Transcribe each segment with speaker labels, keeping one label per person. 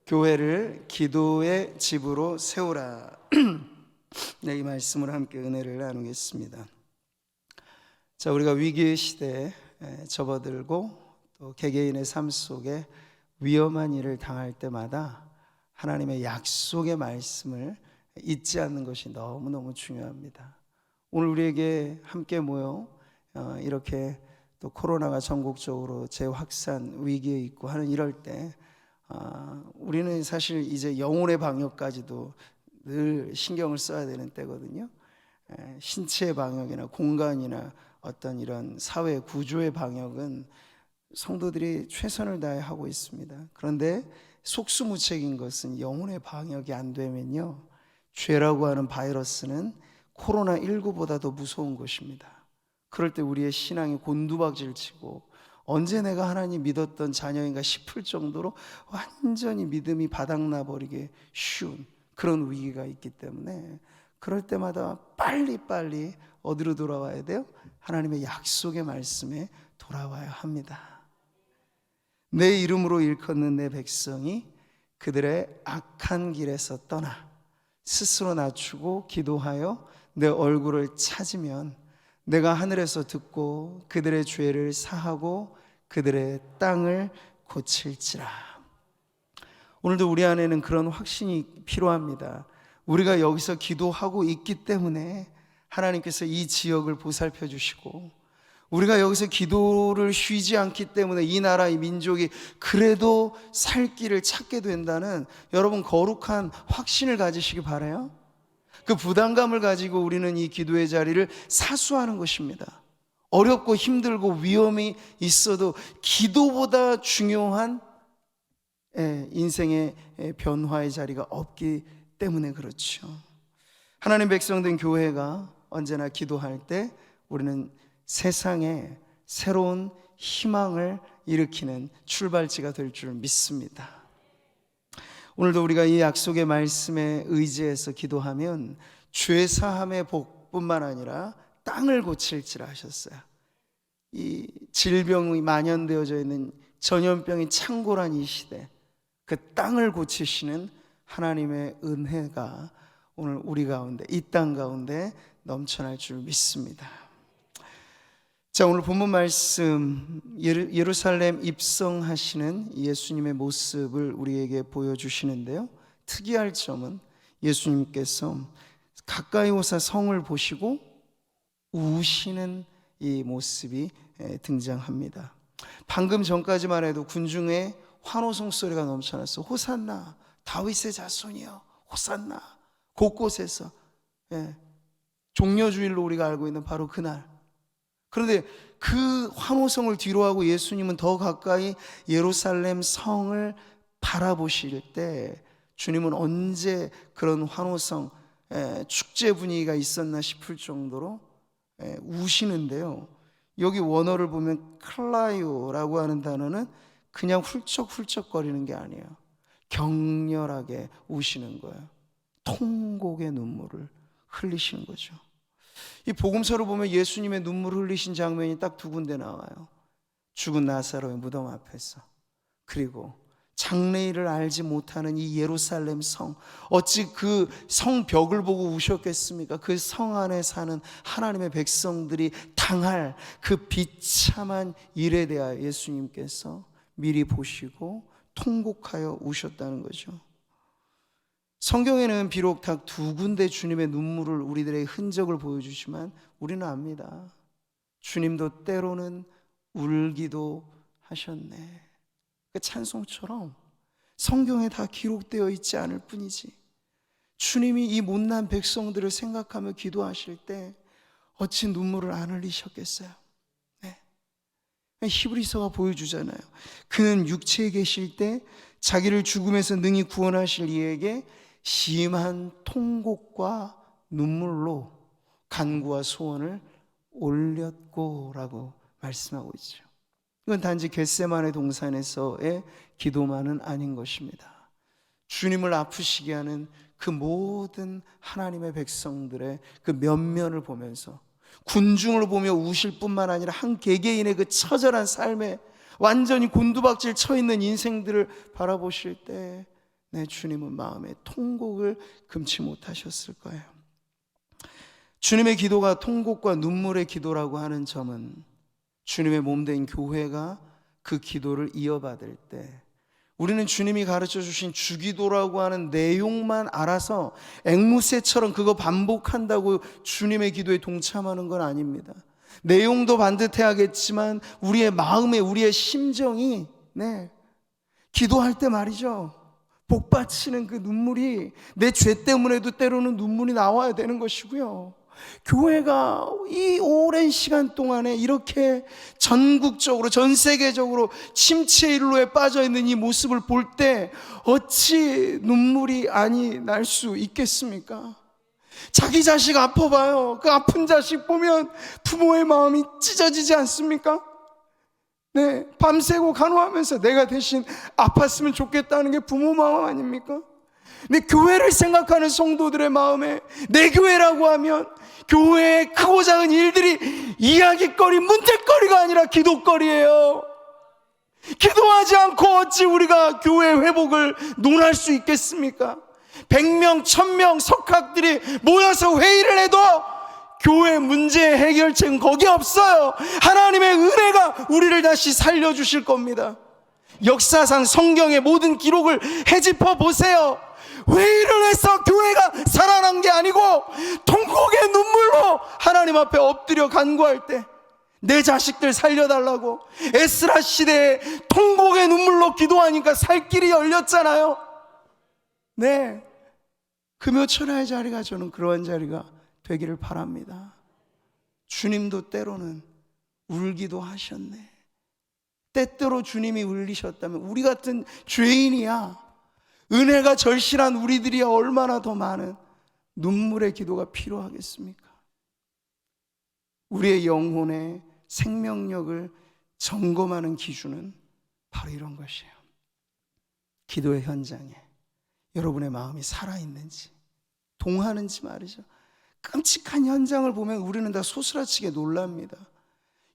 Speaker 1: 교회를 기도의 집으로 세우라. 네, 이 말씀을 함께 은혜를 나누겠습니다. 자, 우리가 위기의 시대에 접어들고 또 개개인의 삶 속에 위험한 일을 당할 때마다 하나님의 약속의 말씀을 잊지 않는 것이 너무너무 중요합니다. 오늘 우리에게 함께 모여 이렇게 또 코로나가 전국적으로 재확산 위기에 있고 하는 이럴 때 우리는 사실 이제 영혼의 방역까지도 늘 신경을 써야 되는 때거든요. 신체의 방역이나 공간이나 어떤 이런 사회 구조의 방역은 성도들이 최선을 다해 하고 있습니다. 그런데 속수무책인 것은 영혼의 방역이 안 되면요, 죄라고 하는 바이러스는 코로나19보다도 무서운 것입니다. 그럴 때 우리의 신앙이 곤두박질치고 언제 내가 하나님 믿었던 자녀인가 싶을 정도로 완전히 믿음이 바닥나버리게 쉬운 그런 위기가 있기 때문에 그럴 때마다 빨리빨리 어디로 돌아와야 돼요? 하나님의 약속의 말씀에 돌아와야 합니다. 내 이름으로 일컫는 내 백성이 그들의 악한 길에서 떠나 스스로 낮추고 기도하여 내 얼굴을 찾으면 내가 하늘에서 듣고 그들의 죄를 사하고 그들의 땅을 고칠지라. 오늘도 우리 안에는 그런 확신이 필요합니다. 우리가 여기서 기도하고 있기 때문에 하나님께서 이 지역을 보살펴 주시고, 우리가 여기서 기도를 쉬지 않기 때문에 이 나라, 이 민족이 그래도 살 길을 찾게 된다는 여러분 거룩한 확신을 가지시기 바라요. 그 부담감을 가지고 우리는 이 기도의 자리를 사수하는 것입니다. 어렵고 힘들고 위험이 있어도 기도보다 중요한 인생의 변화의 자리가 없기 때문에 그렇죠. 하나님 백성된 교회가 언제나 기도할 때 우리는 세상에 새로운 희망을 일으키는 출발지가 될 줄 믿습니다. 오늘도 우리가 이 약속의 말씀에 의지해서 기도하면 죄사함의 복뿐만 아니라 땅을 고칠지라 하셨어요. 이 질병이 만연되어져 있는 전염병이 창궐한 이 시대, 그 땅을 고치시는 하나님의 은혜가 오늘 우리 가운데, 이 땅 가운데 넘쳐날 줄 믿습니다. 자, 오늘 본문 말씀, 예루살렘 입성하시는 예수님의 모습을 우리에게 보여주시는데요, 특이할 점은 예수님께서 가까이 오사 성을 보시고 우시는 이 모습이 등장합니다. 방금 전까지만 해도 군중의 환호성 소리가 넘쳐났어. 호산나, 다윗의 자손이여, 호산나. 곳곳에서 종려주일로 우리가 알고 있는 바로 그날. 그런데 그 환호성을 뒤로하고 예수님은 더 가까이 예루살렘 성을 바라보실 때 주님은 언제 그런 환호성, 축제 분위기가 있었나 싶을 정도로 우시는데요, 여기 원어를 보면 클라이오라고 하는 단어는 그냥 훌쩍훌쩍거리는 게 아니에요. 격렬하게 우시는 거예요. 통곡의 눈물을 흘리시는 거죠. 이 복음서를 보면 예수님의 눈물을 흘리신 장면이 딱 두 군데 나와요. 죽은 나사로의 무덤 앞에서, 그리고 장래일을 알지 못하는 이 예루살렘 성, 어찌 그 성벽을 보고 우셨겠습니까? 그 성 안에 사는 하나님의 백성들이 당할 그 비참한 일에 대하여 예수님께서 미리 보시고 통곡하여 우셨다는 거죠. 성경에는 비록 딱 두 군데 주님의 눈물을, 우리들의 흔적을 보여주지만 우리는 압니다. 주님도 때로는 울기도 하셨네. 그 찬송처럼 성경에 다 기록되어 있지 않을 뿐이지, 주님이 이 못난 백성들을 생각하며 기도하실 때 어찌 눈물을 안 흘리셨겠어요? 히브리서가 보여주잖아요. 그는 육체에 계실 때 자기를 죽음에서 능히 구원하실 이에게 심한 통곡과 눈물로 간구와 소원을 올렸고라고 말씀하고 있죠. 이건 단지 겟세마네 동산에서의 기도만은 아닌 것입니다. 주님을 아프시게 하는 그 모든 하나님의 백성들의 그 면면을 보면서 군중을 보며 우실 뿐만 아니라 한 개개인의 그 처절한 삶에 완전히 곤두박질 쳐 있는 인생들을 바라보실 때 내 주님은 마음의 통곡을 금치 못하셨을 거예요. 주님의 기도가 통곡과 눈물의 기도라고 하는 점은 주님의 몸된 교회가 그 기도를 이어받을 때 우리는 주님이 가르쳐 주신 주기도라고 하는 내용만 알아서 앵무새처럼 그거 반복한다고 주님의 기도에 동참하는 건 아닙니다. 내용도 반듯해야겠지만 우리의 마음에 우리의 심정이 기도할 때 말이죠, 복받치는 그 눈물이 내 죄 때문에도 때로는 눈물이 나와야 되는 것이고요. 교회가 이 오랜 시간 동안에 이렇게 전국적으로 전 세계적으로 침체의 일로에 빠져 있는 이 모습을 볼 때 어찌 눈물이 아니 날 수 있겠습니까? 자기 자식 아파봐요. 그 아픈 자식 보면 부모의 마음이 찢어지지 않습니까? 밤새고 간호하면서 내가 대신 아팠으면 좋겠다는 게 부모 마음 아닙니까? 근데 교회를 생각하는 성도들의 마음에 내 교회라고 하면 교회의 크고 작은 일들이 이야기거리, 문제거리가 아니라 기도거리예요. 기도하지 않고 어찌 우리가 교회 회복을 논할 수 있겠습니까? 100명, 1000명 석학들이 모여서 회의를 해도 교회 문제 해결책은 거기 없어요. 하나님의 은혜가 우리를 다시 살려주실 겁니다. 역사상 성경의 모든 기록을 헤집어 보세요. 회의를 해서 교회가 살아난 게 아니고 통곡의 눈물로 하나님 앞에 엎드려 간구할 때 내 자식들 살려달라고 에스라 시대에 통곡의 눈물로 기도하니까 살 길이 열렸잖아요. 금요철야의 자리가 저는 그러한 자리가 되기를 바랍니다. 주님도 때로는 울기도 하셨네. 때때로 주님이 울리셨다면 우리 같은 죄인이야, 은혜가 절실한 우리들이 얼마나 더 많은 눈물의 기도가 필요하겠습니까? 우리의 영혼의 생명력을 점검하는 기준은 바로 이런 것이에요. 기도의 현장에 여러분의 마음이 살아있는지, 동하는지 말이죠. 끔찍한 현장을 보면 우리는 다 소스라치게 놀랍니다.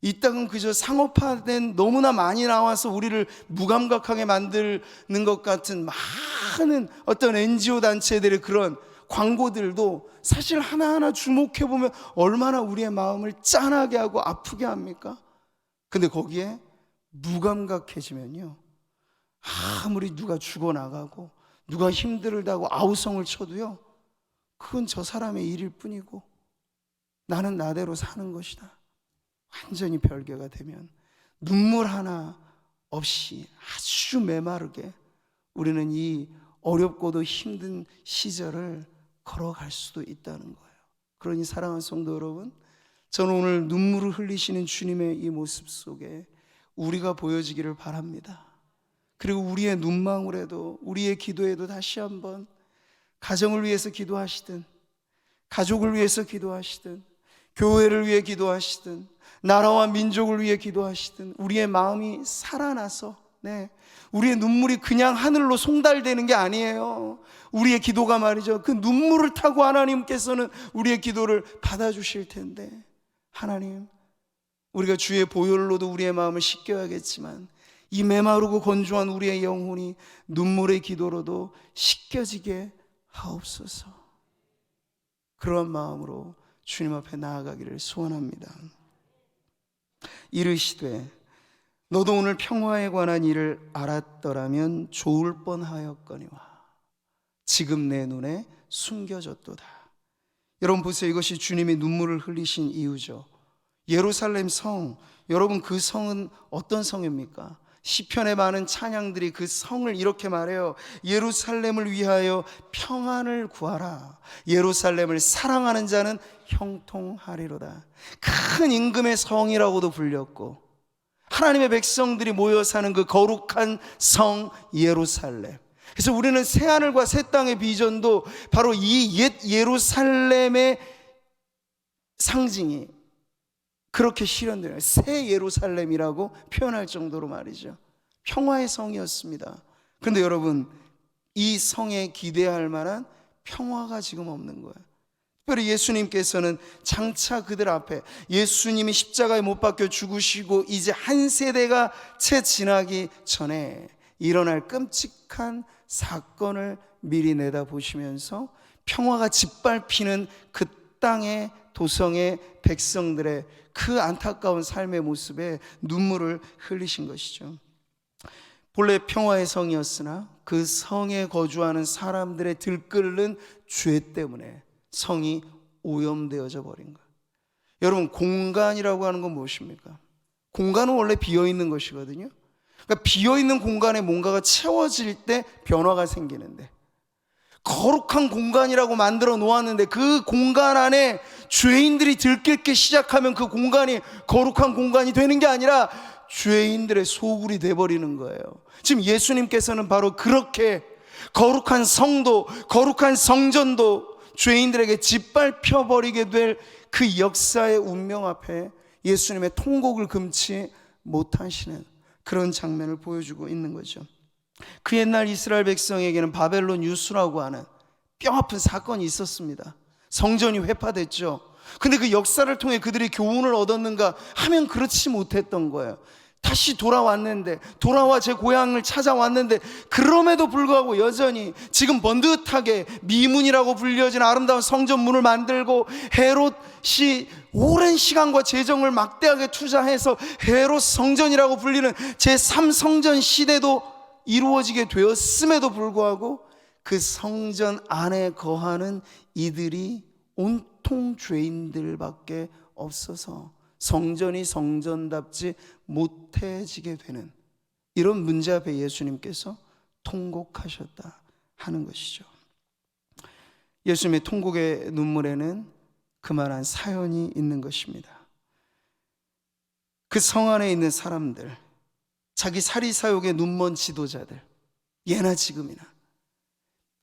Speaker 1: 이 땅은 그저 상업화된 너무나 많이 나와서 우리를 무감각하게 만드는 것 같은 많은 어떤 NGO 단체들의 그런 광고들도 사실 하나하나 주목해보면 얼마나 우리의 마음을 짠하게 하고 아프게 합니까? 근데 거기에 무감각해지면요, 아무리 누가 죽어나가고 누가 힘들다고 아우성을 쳐도요, 그건 저 사람의 일일 뿐이고 나는 나대로 사는 것이다. 완전히 별개가 되면 눈물 하나 없이 아주 메마르게 우리는 이 어렵고도 힘든 시절을 걸어갈 수도 있다는 거예요. 그러니 사랑하는 성도 여러분, 저는 오늘 눈물을 흘리시는 주님의 이 모습 속에 우리가 보여지기를 바랍니다. 그리고 우리의 눈망울에도, 우리의 기도에도 다시 한번 가정을 위해서 기도하시든, 가족을 위해서 기도하시든, 교회를 위해 기도하시든, 나라와 민족을 위해 기도하시든, 우리의 마음이 살아나서 우리의 눈물이 그냥 하늘로 송달되는 게 아니에요. 우리의 기도가 말이죠, 그 눈물을 타고 하나님께서는 우리의 기도를 받아주실 텐데, 하나님, 우리가 주의 보혈로도 우리의 마음을 씻겨야겠지만 이 메마르고 건조한 우리의 영혼이 눈물의 기도로도 씻겨지게 하옵소서. 그런 마음으로 주님 앞에 나아가기를 소원합니다. 이르시되 너도 오늘 평화에 관한 일을 알았더라면 좋을 뻔하였거니와 지금 내 눈에 숨겨졌도다. 여러분 보세요, 이것이 주님이 눈물을 흘리신 이유죠. 예루살렘 성, 여러분 그 성은 어떤 성입니까? 시편에 많은 찬양들이 그 성을 이렇게 말해요. 예루살렘을 위하여 평안을 구하라. 예루살렘을 사랑하는 자는 형통하리로다. 큰 임금의 성이라고도 불렸고 하나님의 백성들이 모여 사는 그 거룩한 성 예루살렘. 그래서 우리는 새하늘과 새 땅의 비전도 바로 이 옛 예루살렘의 상징이 그렇게 실현돼요. 새 예루살렘이라고 표현할 정도로 말이죠. 평화의 성이었습니다. 그런데 여러분, 이 성에 기대할 만한 평화가 지금 없는 거예요. 특별히 예수님께서는 장차 그들 앞에 예수님이 십자가에 못 박혀 죽으시고 이제 한 세대가 채 지나기 전에 일어날 끔찍한 사건을 미리 내다보시면서 평화가 짓밟히는 그 땅의 도성의 백성들의 그 안타까운 삶의 모습에 눈물을 흘리신 것이죠. 본래 평화의 성이었으나 그 성에 거주하는 사람들의 들끓는 죄 때문에 성이 오염되어져 버린 거예요. 여러분, 공간이라고 하는 건 무엇입니까? 공간은 원래 비어있는 것이거든요. 그러니까 비어있는 공간에 뭔가가 채워질 때 변화가 생기는데, 거룩한 공간이라고 만들어 놓았는데 그 공간 안에 죄인들이 들끓기 시작하면 그 공간이 거룩한 공간이 되는 게 아니라 죄인들의 소굴이 돼버리는 거예요. 지금 예수님께서는 바로 그렇게 거룩한 성도, 거룩한 성전도 죄인들에게 짓밟혀버리게 될 그 역사의 운명 앞에 예수님의 통곡을 금치 못하시는 그런 장면을 보여주고 있는 거죠. 그 옛날 이스라엘 백성에게는 바벨론 유수라고 하는 뼈아픈 사건이 있었습니다. 성전이 회파됐죠. 근데 그 역사를 통해 그들이 교훈을 얻었는가 하면 그렇지 못했던 거예요. 다시 돌아왔는데, 돌아와 제 고향을 찾아왔는데, 그럼에도 불구하고 여전히 지금 번듯하게 미문이라고 불려진 아름다운 성전문을 만들고, 헤롯이 오랜 시간과 재정을 막대하게 투자해서 헤롯 성전이라고 불리는 제3성전 시대도 이루어지게 되었음에도 불구하고 그 성전 안에 거하는 이들이 온통 죄인들밖에 없어서 성전이 성전답지 못해지게 되는 이런 문제 앞에 예수님께서 통곡하셨다 하는 것이죠. 예수님의 통곡의 눈물에는 그만한 사연이 있는 것입니다. 그 성 안에 있는 사람들, 자기 사리사욕의 눈먼 지도자들, 예나 지금이나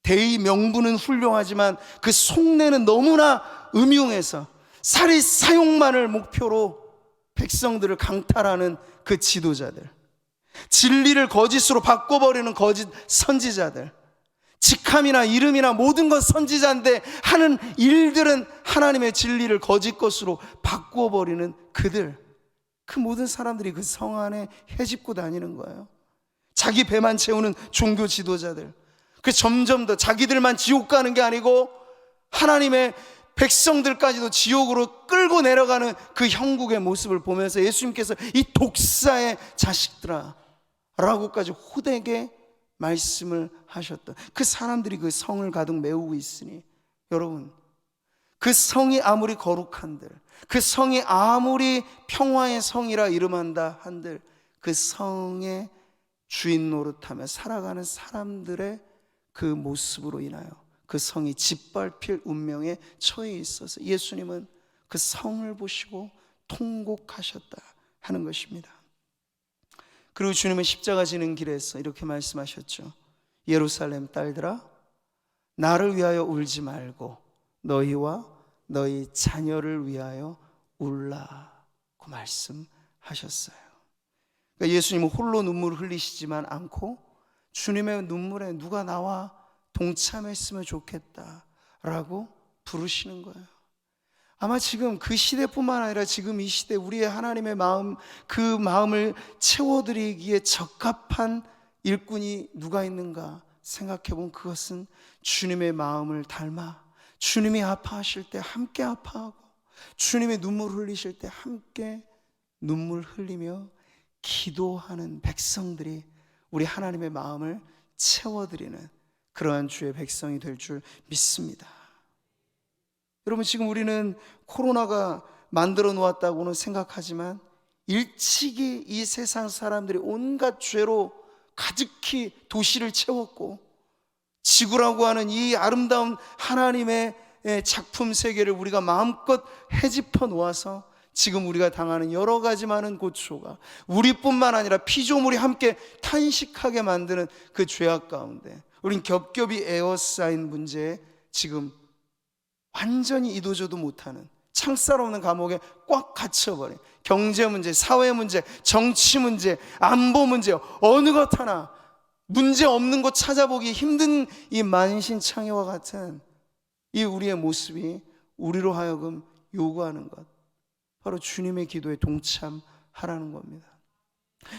Speaker 1: 대의 명분은 훌륭하지만 그 속내는 너무나 음흉해서 사리사욕만을 목표로 백성들을 강탈하는 그 지도자들, 진리를 거짓으로 바꿔버리는 거짓 선지자들, 직함이나 이름이나 모든 것 선지자인데 하는 일들은 하나님의 진리를 거짓 것으로 바꿔버리는 그들, 그 모든 사람들이 그 성 안에 헤집고 다니는 거예요. 자기 배만 채우는 종교 지도자들, 그 점점 더 자기들만 지옥 가는 게 아니고 하나님의 백성들까지도 지옥으로 끌고 내려가는 그 형국의 모습을 보면서 예수님께서 이 독사의 자식들아 라고까지 호되게 말씀을 하셨던 그 사람들이 그 성을 가득 메우고 있으니, 여러분, 그 성이 아무리 거룩한들, 그 성이 아무리 평화의 성이라 이름한다 한들, 그 성의 주인 노릇하며 살아가는 사람들의 그 모습으로 인하여 그 성이 짓밟힐 운명에 처해 있어서 예수님은 그 성을 보시고 통곡하셨다 하는 것입니다. 그리고 주님은 십자가 지는 길에서 이렇게 말씀하셨죠. 예루살렘 딸들아, 나를 위하여 울지 말고 너희와 너희 자녀를 위하여 울라고 말씀하셨어요. 그러니까 예수님은 홀로 눈물을 흘리시지만 않고 주님의 눈물에 누가 나와 동참했으면 좋겠다라고 부르시는 거예요. 아마 지금 그 시대뿐만 아니라 지금 이 시대 우리의 하나님의 마음, 그 마음을 채워드리기에 적합한 일꾼이 누가 있는가 생각해보면 그것은 주님의 마음을 닮아 주님이 아파하실 때 함께 아파하고 주님의 눈물 흘리실 때 함께 눈물 흘리며 기도하는 백성들이 우리 하나님의 마음을 채워드리는 그러한 주의 백성이 될 줄 믿습니다. 여러분, 지금 우리는 코로나가 만들어 놓았다고는 생각하지만 일찍이 이 세상 사람들이 온갖 죄로 가득히 도시를 채웠고 지구라고 하는 이 아름다운 하나님의 작품 세계를 우리가 마음껏 헤집어 놓아서 지금 우리가 당하는 여러 가지 많은 고초가 우리뿐만 아니라 피조물이 함께 탄식하게 만드는 그 죄악 가운데 우린 겹겹이 에워싸인 문제에 지금 완전히 이도저도 못하는 창살 없는 감옥에 꽉 갇혀버린 경제 문제, 사회 문제, 정치 문제, 안보 문제, 어느 것 하나 문제 없는 곳 찾아보기 힘든 이 만신창이와 같은 이 우리의 모습이 우리로 하여금 요구하는 것, 바로 주님의 기도에 동참하라는 겁니다.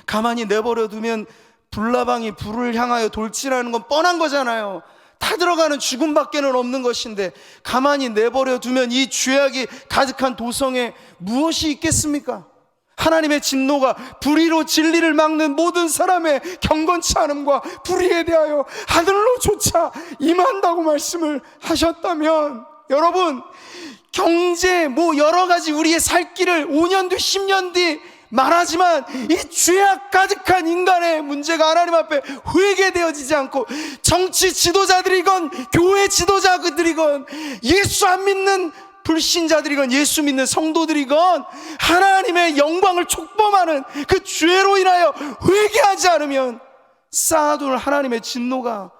Speaker 1: 가만히 내버려 두면 불나방이 불을 향하여 돌진하는 건 뻔한 거잖아요. 타들어가는 죽음밖에는 없는 것인데 가만히 내버려 두면 이 죄악이 가득한 도성에 무엇이 있겠습니까? 하나님의 진노가 불의로 진리를 막는 모든 사람의 경건치 않음과 불의에 대하여 하늘로조차 임한다고 말씀을 하셨다면, 여러분, 경제 여러 가지 우리의 살 길을 5년 뒤 10년 뒤 말하지만 이 죄악 가득한 인간의 문제가 하나님 앞에 회개되어지지 않고 정치 지도자들이건 교회 지도자들이건 예수 안 믿는 불신자들이건 예수 믿는 성도들이건 하나님의 영광을 촉범하는 그 죄로 인하여 회개하지 않으면 쌓아둔 하나님의 진노가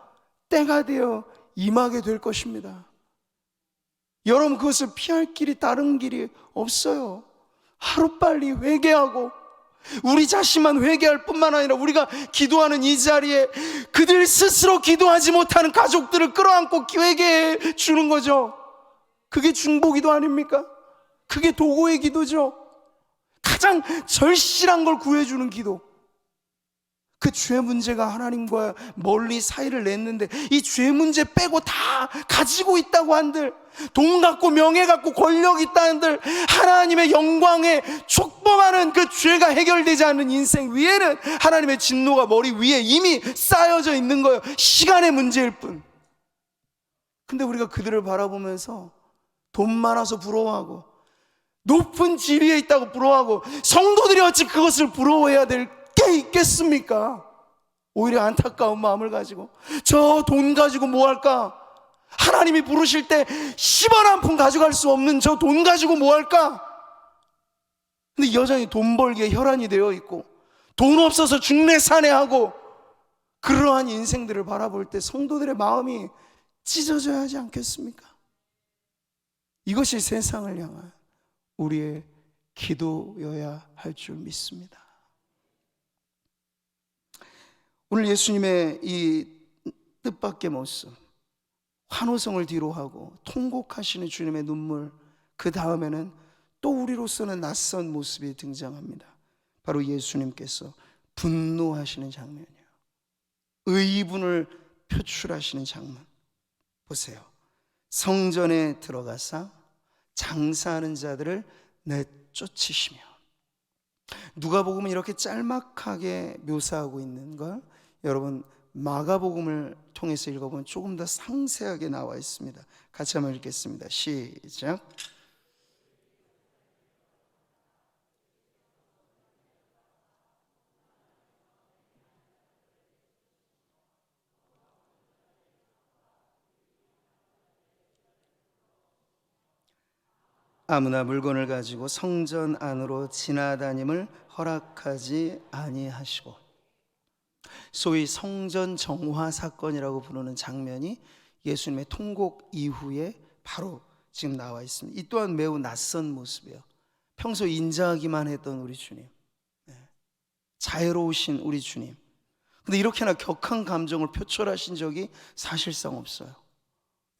Speaker 1: 때가 되어 임하게 될 것입니다. 여러분, 그것을 피할 길이 다른 길이 없어요. 하루빨리 회개하고 우리 자신만 회개할 뿐만 아니라 우리가 기도하는 이 자리에 그들 스스로 기도하지 못하는 가족들을 끌어안고 회개해 주는 거죠. 그게 중보기도 아닙니까? 그게 도구의 기도죠. 가장 절실한 걸 구해주는 기도. 그 죄 문제가 하나님과 멀리 사이를 냈는데 이 죄 문제 빼고 다 가지고 있다고 한들, 돈 갖고 명예 갖고 권력 있다는들 하나님의 영광에 촉범하는 그 죄가 해결되지 않는 인생 위에는 하나님의 진노가 머리 위에 이미 쌓여져 있는 거예요. 시간의 문제일 뿐. 근데 우리가 그들을 바라보면서 돈 많아서 부러워하고 높은 지위에 있다고 부러워하고 성도들이 어찌 그것을 부러워해야 될 게 있겠습니까? 오히려 안타까운 마음을 가지고 저 돈 가지고 뭐 할까? 하나님이 부르실 때 10원 한 푼 가져갈 수 없는 저 돈 가지고 뭐 할까? 근데 여전히 돈 벌기에 혈안이 되어 있고 돈 없어서 중내산해하고 그러한 인생들을 바라볼 때 성도들의 마음이 찢어져야 하지 않겠습니까? 이것이 세상을 향한 우리의 기도여야 할 줄 믿습니다. 오늘 예수님의 이 뜻밖의 모습, 환호성을 뒤로 하고 통곡하시는 주님의 눈물, 그 다음에는 또 우리로서는 낯선 모습이 등장합니다. 바로 예수님께서 분노하시는 장면이에요. 의분을 표출하시는 장면. 보세요. 성전에 들어가사 장사하는 자들을 내쫓으시며. 누가복음은 이렇게 짤막하게 묘사하고 있는 걸 여러분 마가복음을 통해서 읽어보면 조금 더 상세하게 나와 있습니다. 같이 한번 읽겠습니다. 시작. 아무나 물건을 가지고 성전 안으로 지나다님을 허락하지 아니하시고. 소위 성전 정화 사건이라고 부르는 장면이 예수님의 통곡 이후에 바로 지금 나와 있습니다. 이 또한 매우 낯선 모습이에요. 평소 인자하기만 했던 우리 주님, 자애로우신 우리 주님, 근데 이렇게나 격한 감정을 표출하신 적이 사실상 없어요.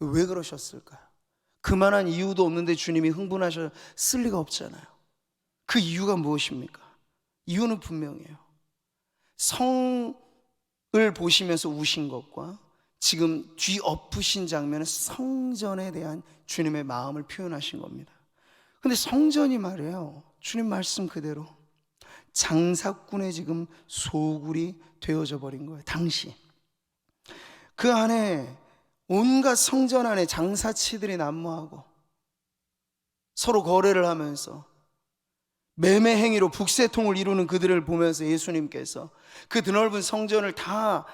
Speaker 1: 왜 그러셨을까요? 그만한 이유도 없는데 주님이 흥분하셨을 리가 없잖아요. 그 이유가 무엇입니까? 이유는 분명해요. 성을 보시면서 우신 것과 지금 뒤 엎으신 장면은 성전에 대한 주님의 마음을 표현하신 겁니다. 근데 성전이 말이에요, 주님 말씀 그대로 장사꾼의 지금 소굴이 되어져 버린 거예요. 당시 그 안에 온갖 성전 안에 장사치들이 난무하고 서로 거래를 하면서 매매 행위로 북새통을 이루는 그들을 보면서 예수님께서 그 드넓은 성전을 다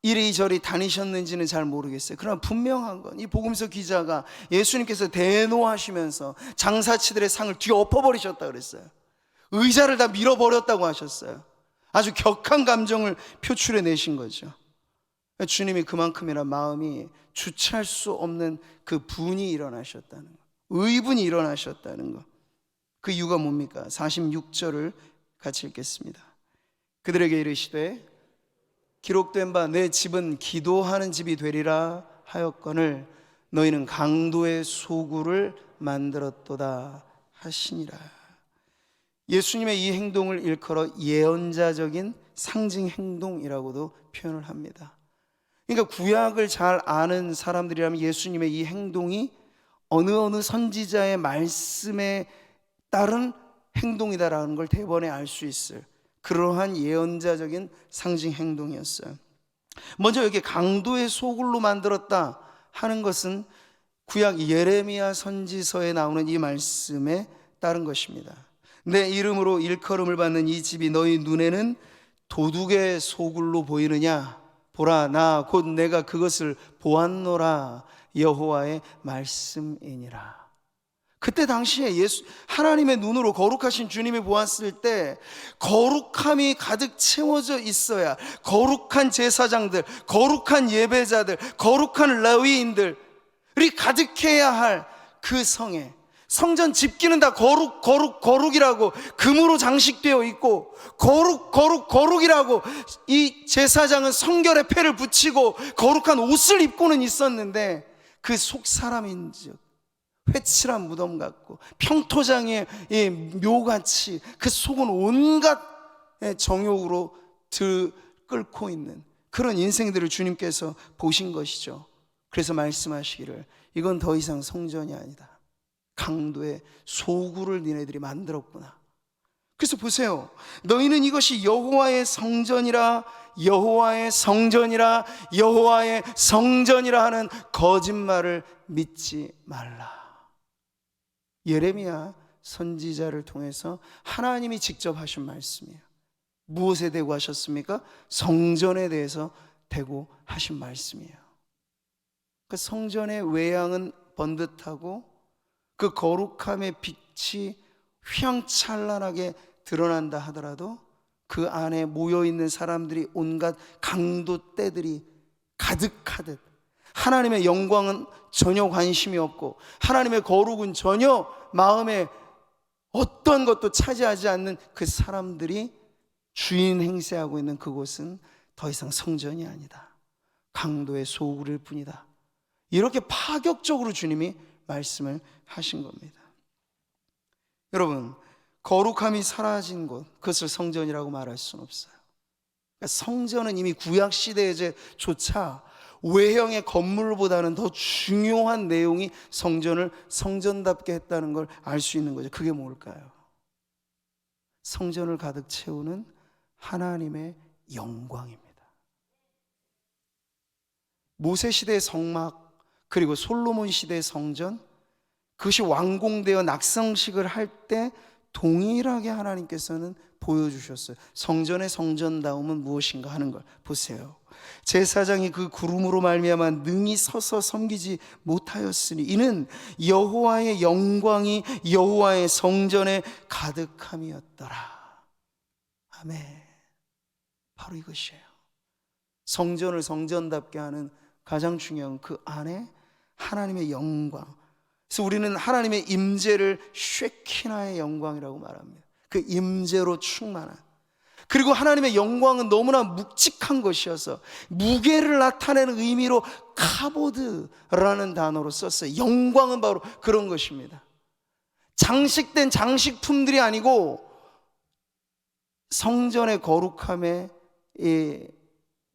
Speaker 1: 이리저리 다니셨는지는 잘 모르겠어요. 그러나 분명한 건 이 복음서 기자가 예수님께서 대노하시면서 장사치들의 상을 뒤엎어버리셨다 그랬어요. 의자를 다 밀어버렸다고 하셨어요. 아주 격한 감정을 표출해내신 거죠. 주님이 그만큼이나 마음이 주체할 수 없는 그 분이 일어나셨다는 것, 의분이 일어나셨다는 것. 그 이유가 뭡니까? 46절을 같이 읽겠습니다. 그들에게 이르시되 기록된 바 내 집은 기도하는 집이 되리라 하였거늘 너희는 강도의 소굴을 만들었도다 하시니라. 예수님의 이 행동을 일컬어 예언자적인 상징 행동이라고도 표현을 합니다. 그러니까 구약을 잘 아는 사람들이라면 예수님의 이 행동이 어느 선지자의 말씀에 따른 행동이다라는 걸 대번에 알 수 있을 그러한 예언자적인 상징 행동이었어요. 먼저 여기 강도의 소굴로 만들었다 하는 것은 구약 예레미야 선지서에 나오는 이 말씀에 따른 것입니다. 내 이름으로 일컬음을 받는 이 집이 너희 눈에는 도둑의 소굴로 보이느냐? 보라, 나 곧 내가 그것을 보았노라. 여호와의 말씀이니라. 그때 당시에 하나님의 눈으로 거룩하신 주님이 보았을 때 거룩함이 가득 채워져 있어야 거룩한 제사장들, 거룩한 예배자들, 거룩한 레위인들이 가득해야 할 그 성에, 성전 집기는 다 거룩이라고 금으로 장식되어 있고 거룩이라고 이 제사장은 성결의 패를 붙이고 거룩한 옷을 입고는 있었는데 그 속 사람인즉 회칠한 무덤 같고 평토장의 묘같이 그 속은 온갖 정욕으로 끌고 있는 그런 인생들을 주님께서 보신 것이죠. 그래서 말씀하시기를 이건 더 이상 성전이 아니다. 강도의 소굴을 니네들이 만들었구나. 그래서 보세요. 너희는 이것이 여호와의 성전이라 여호와의 성전이라 여호와의 성전이라 하는 거짓말을 믿지 말라. 예레미야 선지자를 통해서 하나님이 직접 하신 말씀이에요. 무엇에 대고 하셨습니까? 성전에 대해서 대고 하신 말씀이에요. 그 성전의 외양은 번듯하고 그 거룩함의 빛이 휘황찬란하게 드러난다 하더라도 그 안에 모여있는 사람들이 온갖 강도 떼들이 가득하듯 하나님의 영광은 전혀 관심이 없고 하나님의 거룩은 전혀 마음에 어떤 것도 차지하지 않는 그 사람들이 주인 행세하고 있는 그곳은 더 이상 성전이 아니다. 강도의 소굴일 뿐이다. 이렇게 파격적으로 주님이 말씀을 하신 겁니다. 여러분, 거룩함이 사라진 곳, 그것을 성전이라고 말할 수는 없어요. 그러니까 성전은 이미 구약시대에조차 외형의 건물보다는 더 중요한 내용이 성전을 성전답게 했다는 걸 알 수 있는 거죠. 그게 뭘까요? 성전을 가득 채우는 하나님의 영광입니다. 모세시대의 성막 그리고 솔로몬 시대의 성전, 그것이 완공되어 낙성식을 할 때 동일하게 하나님께서는 보여주셨어요. 성전의 성전다움은 무엇인가 하는 걸 보세요. 제사장이 그 구름으로 말미암아 능히 서서 섬기지 못하였으니 이는 여호와의 영광이 여호와의 성전에 가득함이었더라. 아멘. 바로 이것이에요. 성전을 성전답게 하는 가장 중요한 그 안에 하나님의 영광. 그래서 우리는 하나님의 임재를 쉐키나의 영광이라고 말합니다. 그 임재로 충만한. 그리고 하나님의 영광은 너무나 묵직한 것이어서 무게를 나타내는 의미로 카보드라는 단어로 썼어요. 영광은 바로 그런 것입니다. 장식된 장식품들이 아니고 성전의 거룩함의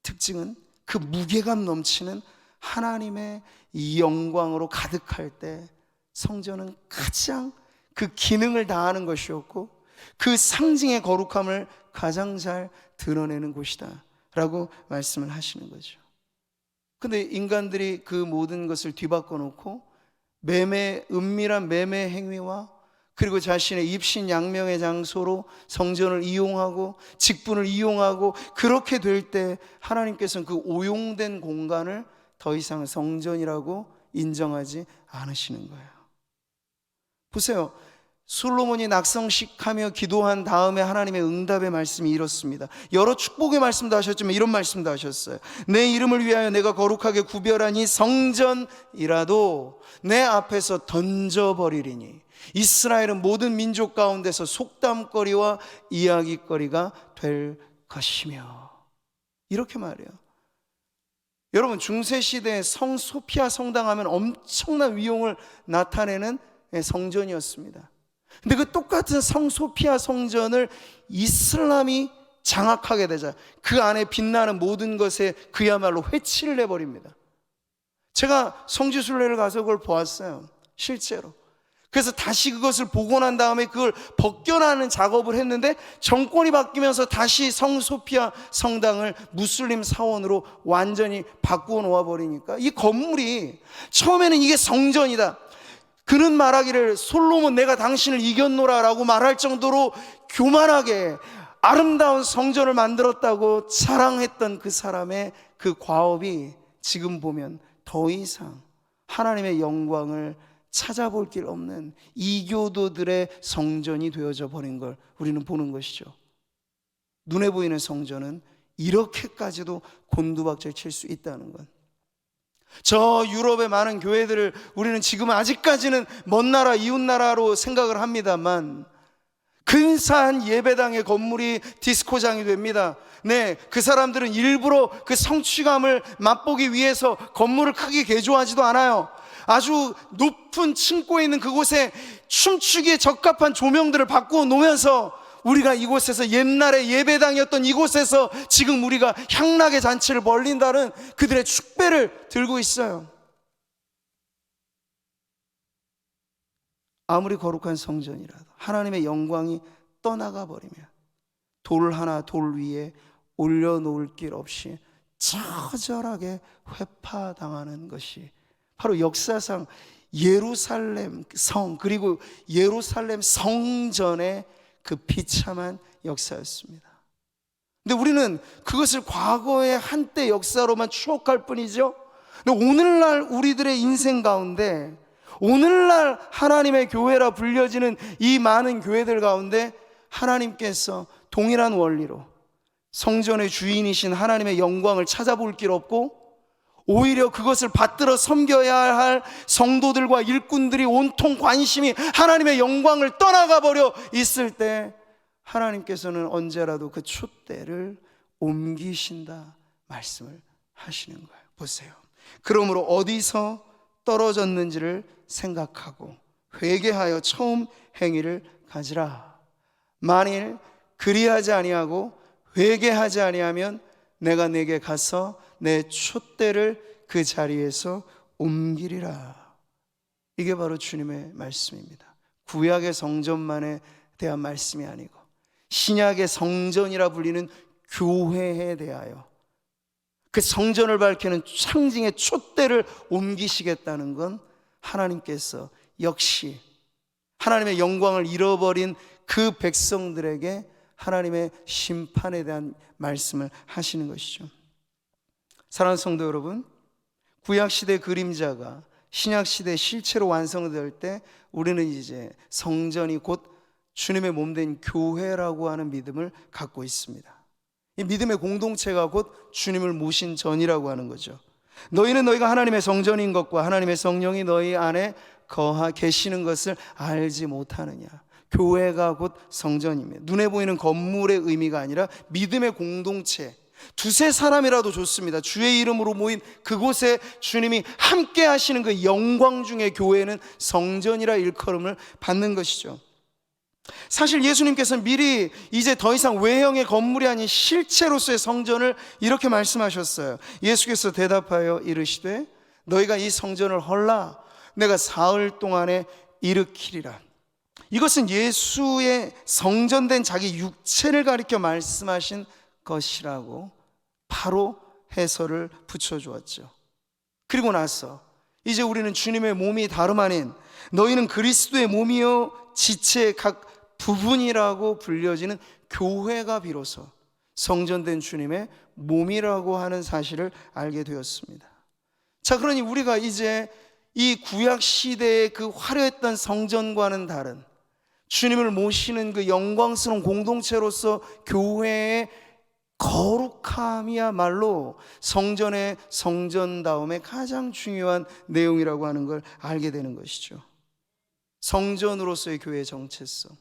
Speaker 1: 특징은 그 무게감 넘치는 하나님의 이 영광으로 가득할 때 성전은 가장 그 기능을 다하는 것이었고 그 상징의 거룩함을 가장 잘 드러내는 곳이다 라고 말씀을 하시는 거죠. 근데 인간들이 그 모든 것을 뒤바꿔 놓고 은밀한 매매 행위와 그리고 자신의 입신양명의 장소로 성전을 이용하고 직분을 이용하고 그렇게 될 때 하나님께서는 그 오용된 공간을 더 이상 성전이라고 인정하지 않으시는 거예요. 보세요. 솔로몬이 낙성식하며 기도한 다음에 하나님의 응답의 말씀이 이렇습니다. 여러 축복의 말씀도 하셨지만 이런 말씀도 하셨어요. 내 이름을 위하여 내가 거룩하게 구별한 이 성전이라도 내 앞에서 던져버리리니 이스라엘은 모든 민족 가운데서 속담거리와 이야기거리가 될 것이며, 이렇게 말해요. 여러분, 중세시대에 성 소피아 성당 하면 엄청난 위용을 나타내는 성전이었습니다. 근데 그 똑같은 성 소피아 성전을 이슬람이 장악하게 되자 그 안에 빛나는 모든 것에 그야말로 회치를 내버립니다. 제가 성지순례를 가서 그걸 보았어요, 실제로. 그래서 다시 그것을 보고 난 다음에 그걸 벗겨나는 작업을 했는데, 정권이 바뀌면서 다시 성소피아 성당을 무슬림 사원으로 완전히 바꾸어 놓아버리니까 이 건물이, 처음에는 이게 성전이다, 그는 말하기를 솔로몬 내가 당신을 이겼노라 라고 말할 정도로 교만하게 아름다운 성전을 만들었다고 자랑했던 그 사람의 그 과업이 지금 보면 더 이상 하나님의 영광을 찾아볼 길 없는 이교도들의 성전이 되어져 버린 걸 우리는 보는 것이죠. 눈에 보이는 성전은 이렇게까지도 곤두박질 칠 수 있다는 것. 저 유럽의 많은 교회들을 우리는 지금 아직까지는 먼 나라, 이웃 나라로 생각을 합니다만, 근사한 예배당의 건물이 디스코장이 됩니다. 네, 그 사람들은 일부러 그 성취감을 맛보기 위해서 건물을 크게 개조하지도 않아요. 아주 높은 층고에 있는 그곳에 춤추기에 적합한 조명들을 바꾸어 놓으면서 우리가 이곳에서 옛날에 예배당이었던 이곳에서 지금 우리가 향락의 잔치를 벌린다는 그들의 축배를 들고 있어요. 아무리 거룩한 성전이라도 하나님의 영광이 떠나가 버리면 돌 하나 돌 위에 올려놓을 길 없이 처절하게 회파당하는 것이 바로 역사상 예루살렘 성, 그리고 예루살렘 성전의 그 비참한 역사였습니다. 근데 우리는 그것을 과거의 한때 역사로만 추억할 뿐이죠. 근데 오늘날 우리들의 인생 가운데, 오늘날 하나님의 교회라 불려지는 이 많은 교회들 가운데 하나님께서 동일한 원리로 성전의 주인이신 하나님의 영광을 찾아볼 길 없고, 오히려 그것을 받들어 섬겨야 할 성도들과 일꾼들이 온통 관심이 하나님의 영광을 떠나가 버려 있을 때, 하나님께서는 언제라도 그 촛대를 옮기신다 말씀을 하시는 거예요. 보세요. 그러므로 어디서 떨어졌는지를 생각하고 회개하여 처음 행위를 가지라. 만일 그리하지 아니하고 회개하지 아니하면 내가 내게 가서 내 촛대를 그 자리에서 옮기리라. 이게 바로 주님의 말씀입니다. 구약의 성전만에 대한 말씀이 아니고 신약의 성전이라 불리는 교회에 대하여 그 성전을 밝히는 상징의 촛대를 옮기시겠다는 건 하나님께서 역시 하나님의 영광을 잃어버린 그 백성들에게 하나님의 심판에 대한 말씀을 하시는 것이죠. 사랑하는 성도 여러분, 구약시대 그림자가 신약시대 실체로 완성될 때 우리는 이제 성전이 곧 주님의 몸된 교회라고 하는 믿음을 갖고 있습니다. 이 믿음의 공동체가 곧 주님을 모신 전이라고 하는 거죠. 너희는 너희가 하나님의 성전인 것과 하나님의 성령이 너희 안에 계시는 것을 알지 못하느냐. 교회가 곧 성전입니다. 눈에 보이는 건물의 의미가 아니라 믿음의 공동체, 두세 사람이라도 좋습니다. 주의 이름으로 모인 그곳에 주님이 함께 하시는 그 영광 중에 교회는 성전이라 일컬음을 받는 것이죠. 사실 예수님께서는 미리 이제 더 이상 외형의 건물이 아닌 실체로서의 성전을 이렇게 말씀하셨어요. 예수께서 대답하여 이르시되 너희가 이 성전을 헐라 내가 사흘 동안에 일으키리라. 이것은 예수의 성전된 자기 육체를 가리켜 말씀하신 것이라고 바로 해설을 붙여주었죠. 그리고 나서 이제 우리는 주님의 몸이 다름 아닌 너희는 그리스도의 몸이요 지체의 각 부분이라고 불려지는 교회가 비로소 성전된 주님의 몸이라고 하는 사실을 알게 되었습니다. 자, 그러니 우리가 이제 이 구약 시대의 그 화려했던 성전과는 다른 주님을 모시는 그 영광스러운 공동체로서 교회의 거룩함이야말로 성전의 성전다움의 가장 중요한 내용이라고 하는 걸 알게 되는 것이죠. 성전으로서의 교회의 정체성.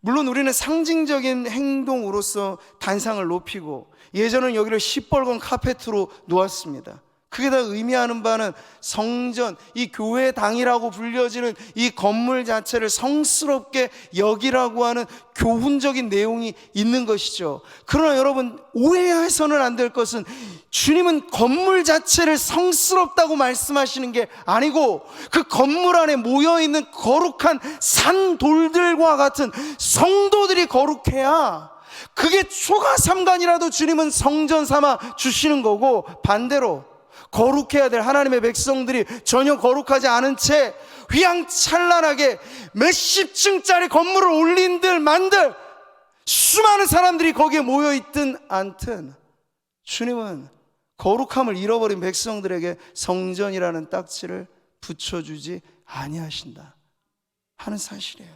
Speaker 1: 물론 우리는 상징적인 행동으로서 단상을 높이고 예전은 여기를 시뻘건 카페트로 놓았습니다. 그게 다 의미하는 바는 성전, 이 교회당이라고 불려지는 이 건물 자체를 성스럽게 여기라고 하는 교훈적인 내용이 있는 것이죠. 그러나 여러분, 오해해서는 안 될 것은 주님은 건물 자체를 성스럽다고 말씀하시는 게 아니고 그 건물 안에 모여있는 거룩한 산돌들과 같은 성도들이 거룩해야 그게 초가삼간이라도 주님은 성전 삼아 주시는 거고, 반대로 거룩해야 될 하나님의 백성들이 전혀 거룩하지 않은 채 휘황찬란하게 몇십 층짜리 건물을 올린들 만들 수많은 사람들이 거기에 모여있든 않든 주님은 거룩함을 잃어버린 백성들에게 성전이라는 딱지를 붙여주지 아니하신다 하는 사실이에요.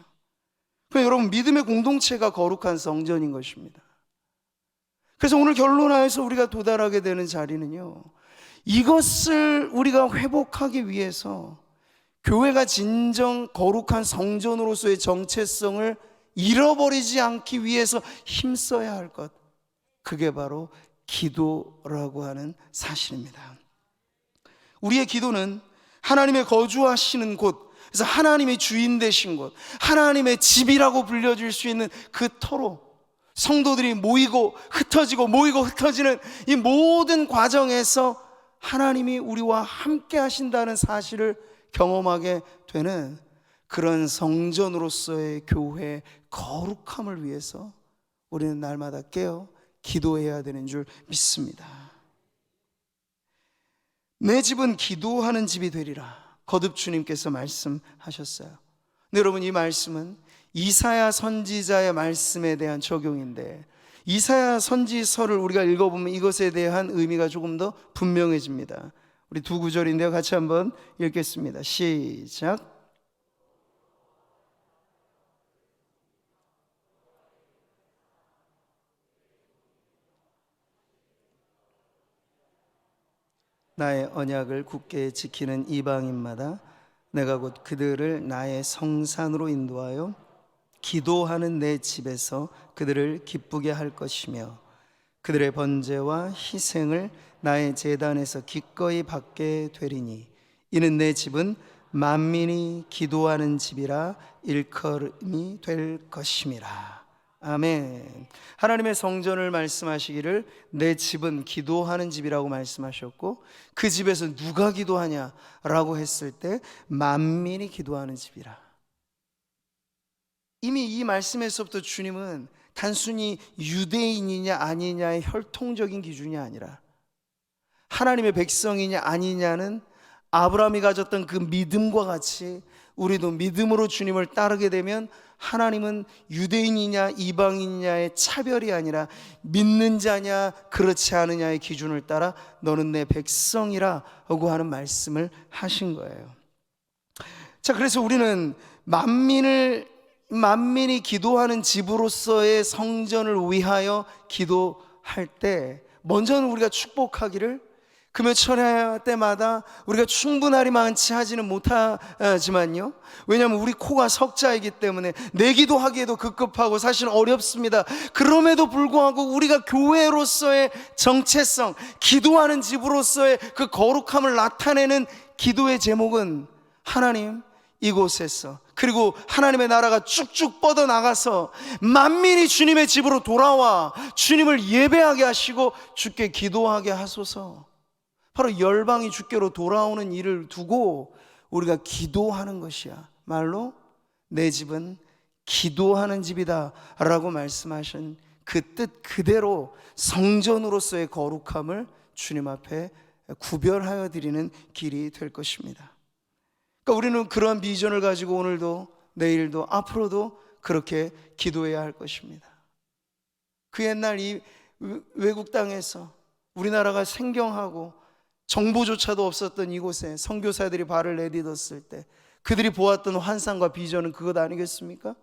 Speaker 1: 그러니까 여러분, 믿음의 공동체가 거룩한 성전인 것입니다. 그래서 오늘 결론하여서 우리가 도달하게 되는 자리는요, 이것을 우리가 회복하기 위해서 교회가 진정 거룩한 성전으로서의 정체성을 잃어버리지 않기 위해서 힘써야 할 것, 그게 바로 기도라고 하는 사실입니다. 우리의 기도는 하나님의 거주하시는 곳, 그래서 하나님의 주인 되신 곳, 하나님의 집이라고 불려질 수 있는 그 터로 성도들이 모이고 흩어지고 모이고 흩어지는 이 모든 과정에서 하나님이 우리와 함께 하신다는 사실을 경험하게 되는 그런 성전으로서의 교회의 거룩함을 위해서 우리는 날마다 깨어 기도해야 되는 줄 믿습니다. 내 집은 기도하는 집이 되리라, 거듭 주님께서 말씀하셨어요. 근데 여러분, 이 말씀은 이사야 선지자의 말씀에 대한 적용인데, 이사야 선지서를 우리가 읽어보면 이것에 대한 의미가 조금 더 분명해집니다. 우리 두 구절인데요, 같이 한번 읽겠습니다. 시작. 나의 언약을 굳게 지키는 이방인마다 내가 곧 그들을 나의 성산으로 인도하여 기도하는 내 집에서 그들을 기쁘게 할 것이며 그들의 번제와 희생을 나의 제단에서 기꺼이 받게 되리니 이는 내 집은 만민이 기도하는 집이라 일컬음이 될 것임이라. 아멘. 하나님의 성전을 말씀하시기를 내 집은 기도하는 집이라고 말씀하셨고, 그 집에서 누가 기도하냐라고 했을 때 만민이 기도하는 집이라. 이미 이 말씀에서부터 주님은 단순히 유대인이냐 아니냐의 혈통적인 기준이 아니라 하나님의 백성이냐 아니냐는 아브라함이 가졌던 그 믿음과 같이 우리도 믿음으로 주님을 따르게 되면 하나님은 유대인이냐 이방인이냐의 차별이 아니라 믿는 자냐 그렇지 않느냐의 기준을 따라 너는 내 백성이라고 하는 말씀을 하신 거예요. 자, 그래서 우리는 만민이 기도하는 집으로서의 성전을 위하여 기도할 때 먼저는 우리가 축복하기를 금요 철야 때마다 우리가 충분하리 많지 하지는 못하지만요, 왜냐하면 우리 코가 석자이기 때문에 내기도 하기에도 급급하고 사실 어렵습니다. 그럼에도 불구하고 우리가 교회로서의 정체성, 기도하는 집으로서의 그 거룩함을 나타내는 기도의 제목은 하나님 이곳에서, 그리고 하나님의 나라가 쭉쭉 뻗어나가서 만민이 주님의 집으로 돌아와 주님을 예배하게 하시고 주께 기도하게 하소서. 바로 열방이 주께로 돌아오는 일을 두고 우리가 기도하는 것이야. 말로 내 집은 기도하는 집이다 라고 말씀하신 그 뜻 그대로 성전으로서의 거룩함을 주님 앞에 구별하여 드리는 길이 될 것입니다. 그러니까 우리는 그런 비전을 가지고 오늘도 내일도 앞으로도 그렇게 기도해야 할 것입니다. 그 옛날 이 외국 땅에서 우리나라가 생경하고 정보조차도 없었던 이곳에 선교사들이 발을 내딛었을 때 그들이 보았던 환상과 비전은 그것 아니겠습니까?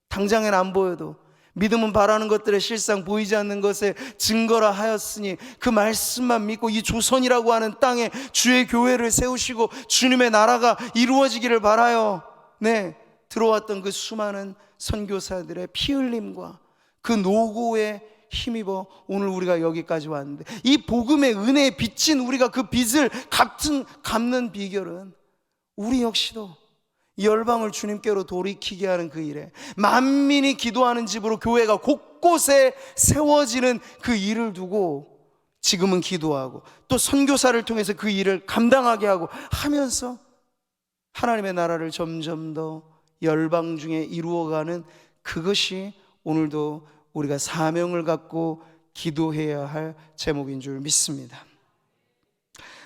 Speaker 1: 당장엔 안 보여도 믿음은 바라는 것들의 실상 보이지 않는 것에 증거라 하였으니 그 말씀만 믿고 이 조선이라고 하는 땅에 주의 교회를 세우시고 주님의 나라가 이루어지기를 바라요. 들어왔던 그 수많은 선교사들의 피 흘림과 그 노고의 힘입어 오늘 우리가 여기까지 왔는데, 이 복음의 은혜에 빚진 우리가 그 빚을 갚는 비결은 우리 역시도 열방을 주님께로 돌이키게 하는 그 일에, 만민이 기도하는 집으로 교회가 곳곳에 세워지는 그 일을 두고 지금은 기도하고 또 선교사를 통해서 그 일을 감당하게 하고 하면서 하나님의 나라를 점점 더 열방 중에 이루어가는, 그것이 오늘도 우리가 사명을 갖고 기도해야 할 제목인 줄 믿습니다.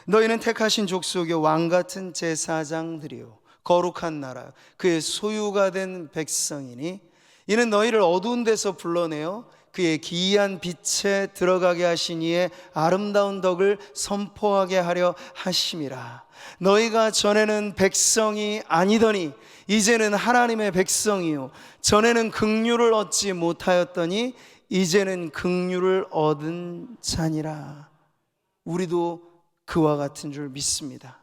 Speaker 1: 너희는 택하신 족속의 왕같은 제사장들이요 거룩한 나라 그의 소유가 된 백성이니 이는 너희를 어두운 데서 불러내어 그의 기이한 빛에 들어가게 하신 이의 아름다운 덕을 선포하게 하려 하심이라. 너희가 전에는 백성이 아니더니 이제는 하나님의 백성이요 전에는 긍휼을 얻지 못하였더니 이제는 긍휼을 얻은 자니라. 우리도 그와 같은 줄 믿습니다.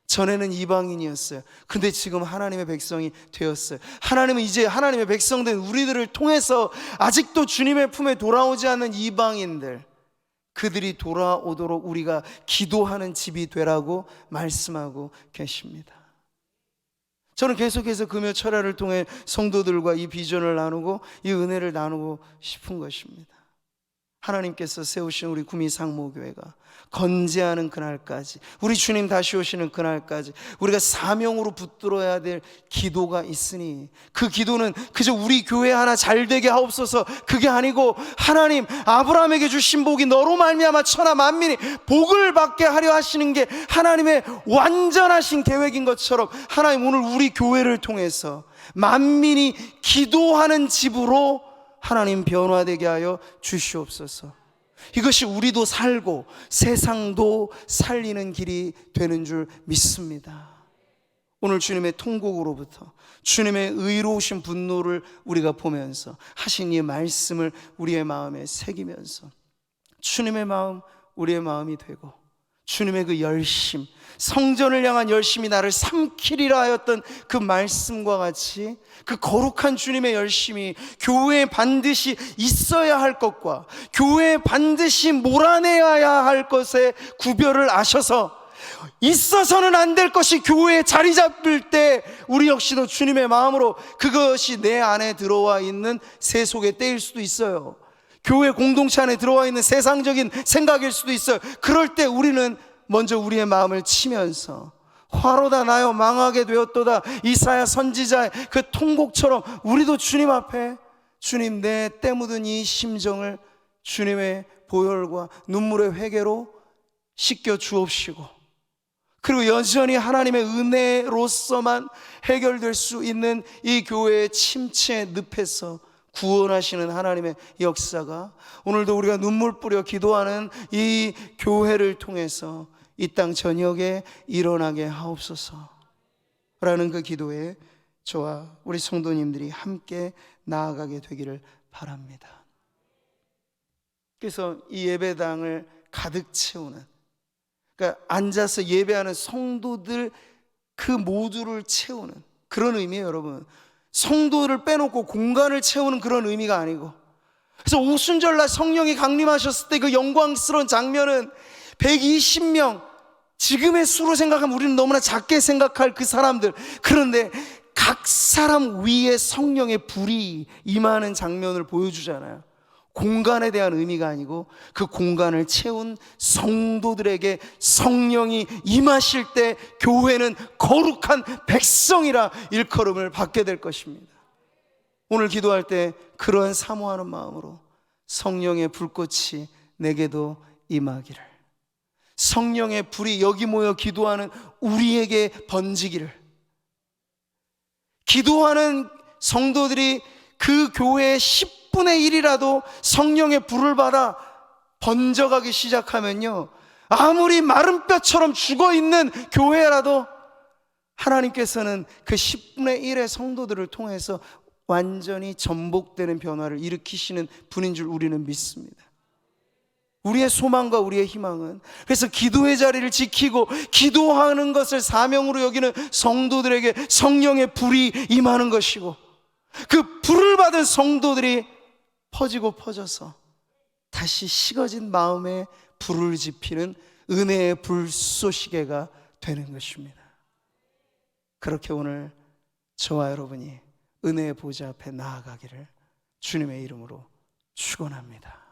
Speaker 1: 전에는 이방인이었어요. 근데 지금 하나님의 백성이 되었어요. 하나님은 이제 하나님의 백성된 우리들을 통해서 아직도 주님의 품에 돌아오지 않는 이방인들, 그들이 돌아오도록 우리가 기도하는 집이 되라고 말씀하고 계십니다. 저는 계속해서 금요철야를 통해 성도들과 이 비전을 나누고 이 은혜를 나누고 싶은 것입니다. 하나님께서 세우신 우리 구미상모교회가 건재하는 그날까지, 우리 주님 다시 오시는 그날까지 우리가 사명으로 붙들어야 될 기도가 있으니, 그 기도는 그저 우리 교회 하나 잘되게 하옵소서 그게 아니고, 하나님 아브라함에게 주신 복이 너로 말미암아 천하 만민이 복을 받게 하려 하시는 게 하나님의 완전하신 계획인 것처럼, 하나님 오늘 우리 교회를 통해서 만민이 기도하는 집으로 하나님 변화되게 하여 주시옵소서. 이것이 우리도 살고 세상도 살리는 길이 되는 줄 믿습니다. 오늘 주님의 통곡으로부터 주님의 의로우신 분노를 우리가 보면서 하신 이 말씀을 우리의 마음에 새기면서 주님의 마음 우리의 마음이 되고, 주님의 그 열심, 성전을 향한 열심이 나를 삼키리라 하였던 그 말씀과 같이 그 거룩한 주님의 열심이 교회에 반드시 있어야 할 것과 교회에 반드시 몰아내야 할 것의 구별을 아셔서, 있어서는 안 될 것이 교회에 자리 잡을 때 우리 역시도 주님의 마음으로 그것이 내 안에 들어와 있는 세속의 때일 수도 있어요. 교회 공동체 안에 들어와 있는 세상적인 생각일 수도 있어요. 그럴 때 우리는 먼저 우리의 마음을 치면서 화로다 나여 망하게 되었도다, 이사야 선지자의 그 통곡처럼 우리도 주님 앞에, 주님 내 때 묻은 이 심정을 주님의 보혈과 눈물의 회개로 씻겨 주옵시고, 그리고 여전히 하나님의 은혜로서만 해결될 수 있는 이 교회의 침체 늪에서 구원하시는 하나님의 역사가 오늘도 우리가 눈물 뿌려 기도하는 이 교회를 통해서 이 땅 전역에 일어나게 하옵소서 라는 그 기도에 저와 우리 성도님들이 함께 나아가게 되기를 바랍니다. 그래서 이 예배당을 가득 채우는, 그러니까 앉아서 예배하는 성도들 그 모두를 채우는 그런 의미예요. 여러분, 성도를 빼놓고 공간을 채우는 그런 의미가 아니고, 그래서 오순절날 성령이 강림하셨을 때 그 영광스러운 장면은 120명, 지금의 수로 생각하면 우리는 너무나 작게 생각할 그 사람들, 그런데 각 사람 위에 성령의 불이 임하는 장면을 보여주잖아요. 공간에 대한 의미가 아니고 그 공간을 채운 성도들에게 성령이 임하실 때 교회는 거룩한 백성이라 일컬음을 받게 될 것입니다. 오늘 기도할 때 그러한 사모하는 마음으로 성령의 불꽃이 내게도 임하기를, 성령의 불이 여기 모여 기도하는 우리에게 번지기를, 기도하는 성도들이 그 교회의 10분의 1이라도 성령의 불을 받아 번져가기 시작하면요, 아무리 마른 뼈처럼 죽어있는 교회라도 하나님께서는 그 10분의 1의 성도들을 통해서 완전히 전복되는 변화를 일으키시는 분인 줄 우리는 믿습니다. 우리의 소망과 우리의 희망은, 그래서 기도의 자리를 지키고 기도하는 것을 사명으로 여기는 성도들에게 성령의 불이 임하는 것이고, 그 불을 받은 성도들이 퍼지고 퍼져서 다시 식어진 마음에 불을 지피는 은혜의 불쏘시개가 되는 것입니다. 그렇게 오늘 저와 여러분이 은혜의 보좌 앞에 나아가기를 주님의 이름으로 축원합니다.